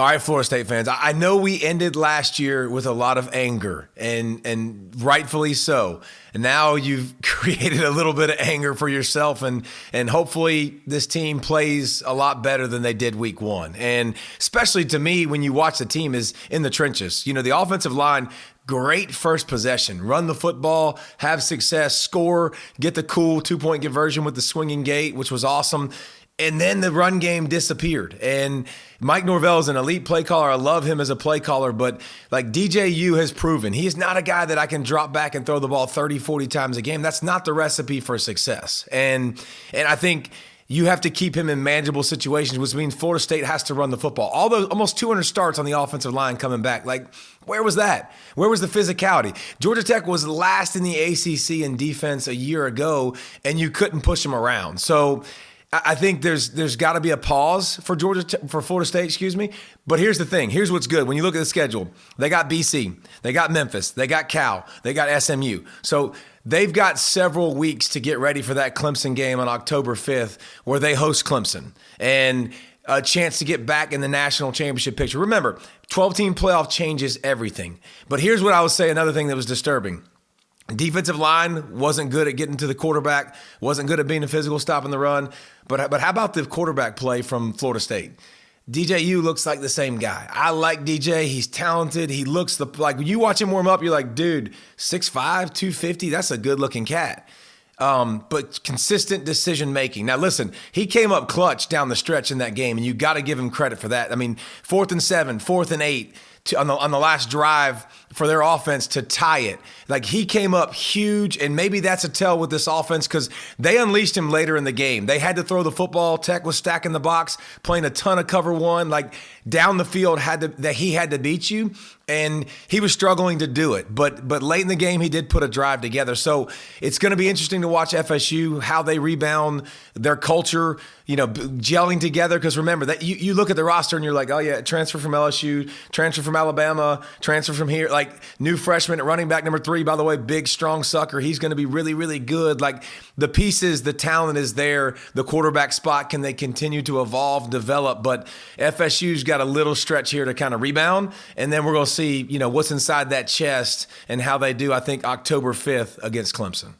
All right, Florida State fans, I know we ended last year with a lot of anger, and rightfully so. And now you've created a little bit of anger for yourself, and hopefully this team plays a lot better than they did week one. And especially to me, when you watch the team is in the trenches. You know, the offensive line, great first possession. Run the football, have success, score, get the cool 2-point conversion with the swinging gate, which was awesome. And then the run game disappeared. And Mike Norvell is an elite play caller. I love him as a play caller, but like DJU has proven, he is not a guy that I can drop back and throw the ball 30, 40 times a game. That's not the recipe for success. And I think you have to keep him in manageable situations, which means Florida State has to run the football. All those almost 200 starts on the offensive line coming back. Like, where was that? Where was the physicality? Georgia Tech was last in the ACC in defense a year ago, and you couldn't push them around. So I think there's got to be a pause for Florida State, But here's the thing. Here's what's good. When you look at the schedule, they got BC, they got Memphis, they got Cal, they got SMU. So they've got several weeks to get ready for that Clemson game on October 5th where they host Clemson and a chance to get back in the national championship picture. Remember, 12-team playoff changes everything. But here's what I would say, another thing that was disturbing. Defensive line wasn't good at getting to the quarterback, wasn't good at being a physical stop in the run. But how about the quarterback play from Florida State? DJU looks like the same guy. I like DJ. He's talented. He looks like when you watch him warm up, you're like, dude, 6'5", 250, that's a good-looking cat. But consistent decision making. Now listen, he came up clutch down the stretch in that game, and you got to give him credit for that. I mean, 4th and 7, 4th and 8. On the last drive for their offense to tie it. Like, he came up huge, and maybe that's a tell with this offense because they unleashed him later in the game. They had to throw the football. Tech was stacking the box, playing a ton of cover one. Like, down the field he had to beat you, and he was struggling to do it. But late in the game, he did put a drive together. So it's going to be interesting to watch FSU, how they rebound, their culture, gelling together. Because remember, that you look at the roster and you're like, oh yeah, transfer from LSU, transfer from Alabama, transfer from here. Like, new freshman at running back number 3, by the way, big, strong sucker. He's going to be really, really good. Like, the pieces, the talent is there. The quarterback spot, can they continue to evolve, develop? But FSU's got a little stretch here to kind of rebound. And then we're going to see, what's inside that chest and how they do, I think, October 5th against Clemson.